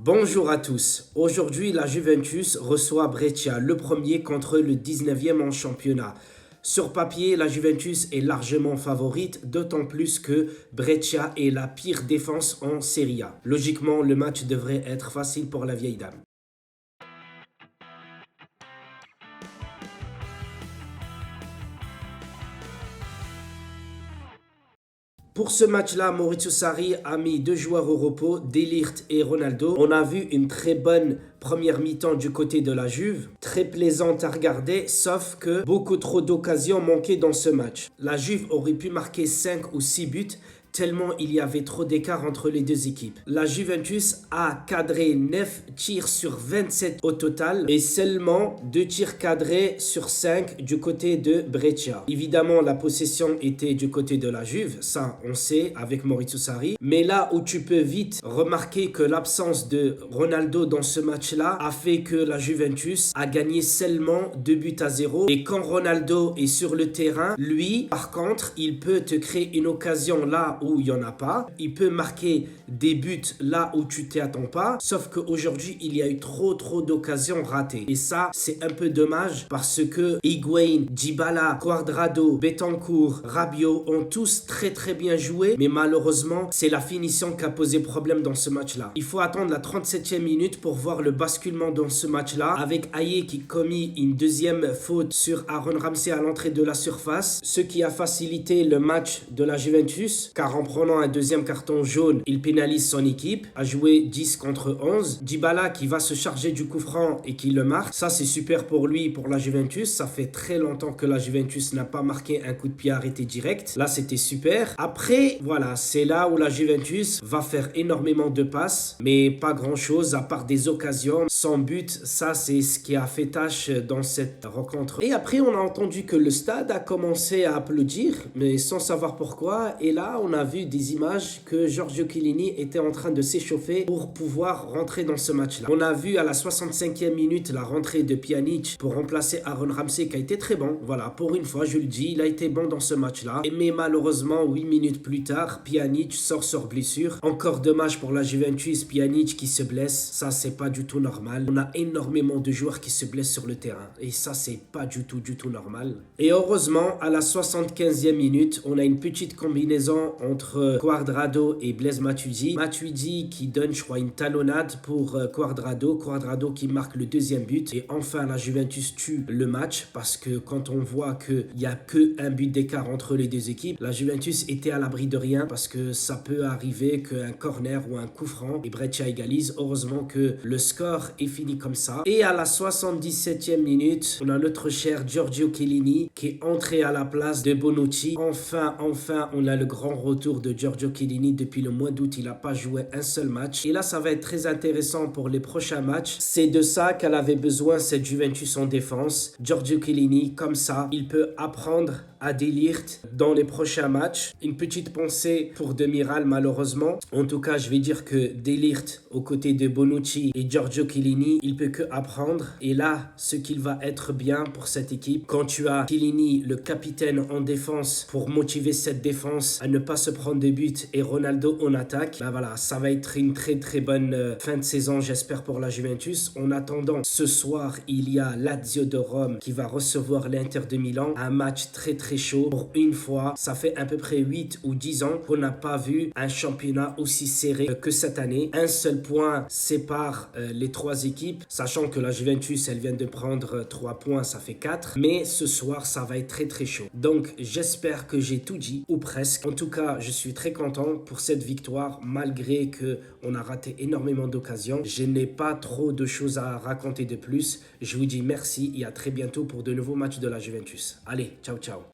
Bonjour à tous. Aujourd'hui, la Juventus reçoit Brescia, le premier contre le 19e en championnat. Sur papier, la Juventus est largement favorite, d'autant plus que Brescia est la pire défense en Serie A. Logiquement, le match devrait être facile pour la vieille dame. Pour ce match-là, Maurizio Sarri a mis deux joueurs au repos, De Ligt et Ronaldo. On a vu une très bonne première mi-temps du côté de la Juve, très plaisante à regarder, sauf que beaucoup trop d'occasions manquaient dans ce match. La Juve aurait pu marquer 5 ou 6 buts, tellement il y avait trop d'écart entre les deux équipes. La Juventus a cadré 9 tirs sur 27 au total et seulement 2 tirs cadrés sur 5 du côté de Brescia. Évidemment, la possession était du côté de la Juve, ça on sait avec Maurizio Sarri. Mais là où tu peux vite remarquer que l'absence de Ronaldo dans ce match-là a fait que la Juventus a gagné seulement 2 buts à 0. Et quand Ronaldo est sur le terrain, lui, par contre, il peut te créer une occasion là où il n'y en a pas. Il peut marquer des buts là où tu t'y attends pas. Sauf qu'aujourd'hui, il y a eu trop d'occasions ratées. Et ça, c'est un peu dommage parce que Higuaín, Dybala, Cuadrado, Betancourt, Rabiot ont tous très bien joué. Mais malheureusement, c'est la finition qui a posé problème dans ce match-là. Il faut attendre la 37e minute pour voir le basculement dans ce match-là avec Aye qui commis une deuxième faute sur Aaron Ramsey à l'entrée de la surface. Ce qui a facilité le match de la Juventus car en prenant un deuxième carton jaune, il pénalise son équipe, a joué 10 contre 11. Dybala qui va se charger du coup franc et qui le marque. Ça, c'est super pour lui, pour la Juventus. Ça fait très longtemps que la Juventus n'a pas marqué un coup de pied arrêté direct. Là, c'était super. Après, voilà, c'est là où la Juventus va faire énormément de passes, mais pas grand-chose à part des occasions. Sans but, ça, c'est ce qui a fait tâche dans cette rencontre. Et après, on a entendu que le stade a commencé à applaudir, mais sans savoir pourquoi. Et là, on a vu des images que Giorgio Chiellini était en train de s'échauffer pour pouvoir rentrer dans ce match-là. On a vu à la 65e minute la rentrée de Pjanic pour remplacer Aaron Ramsey qui a été très bon. Voilà, pour une fois, je le dis, il a été bon dans ce match-là. Mais malheureusement, 8 minutes plus tard, Pjanic sort sur blessure. Encore dommage pour la Juventus, Pjanic qui se blesse. Ça, c'est pas du tout normal. On a énormément de joueurs qui se blessent sur le terrain. Et ça, c'est pas du tout normal. Et heureusement, à la 75e minute, on a une petite combinaison entre Cuadrado et Blaise Matuidi. Matuidi qui donne, je crois, une talonnade pour Cuadrado. Cuadrado qui marque le deuxième but. Et enfin, la Juventus tue le match parce que quand on voit qu'il n'y a que un but d'écart entre les deux équipes, la Juventus était à l'abri de rien parce que ça peut arriver qu'un corner ou un coup franc et Brescia égalise. Heureusement que le score est fini comme ça. Et à la 77e minute, on a notre cher Giorgio Chiellini qui est entré à la place de Bonucci. Enfin, on a le grand retour de Giorgio Chiellini. Depuis le mois d'août, il n'a pas joué un seul match. Et là, ça va être très intéressant pour les prochains matchs. C'est de ça qu'elle avait besoin, cette Juventus en défense. Giorgio Chiellini, comme ça, il peut apprendre à De Ligt dans les prochains matchs. Une petite pensée pour Demiral, malheureusement. En tout cas, je vais dire que De Ligt, aux côtés de Bonucci et Giorgio Chiellini, il peut que apprendre. Et là, ce qu'il va être bien pour cette équipe, quand tu as Chiellini, le capitaine en défense, pour motiver cette défense à ne pas se prendre de but et Ronaldo en attaque, bah voilà, ça va être une très bonne fin de saison, j'espère, pour la Juventus. En attendant, ce soir, il y a Lazio de Rome qui va recevoir l'Inter de Milan. Un match très chaud. Pour une fois, ça fait à peu près 8 ou 10 ans qu'on n'a pas vu un championnat aussi serré que cette année. Un seul point sépare les trois équipes, sachant que la Juventus, elle vient de prendre 3 points, ça fait 4. Mais ce soir, ça va être très chaud. Donc, j'espère que j'ai tout dit, ou presque. En tout cas, je suis très content pour cette victoire, malgré qu'on a raté énormément d'occasions. Je n'ai pas trop de choses à raconter de plus. Je vous dis merci et à très bientôt pour de nouveaux matchs de la Juventus. Allez, ciao.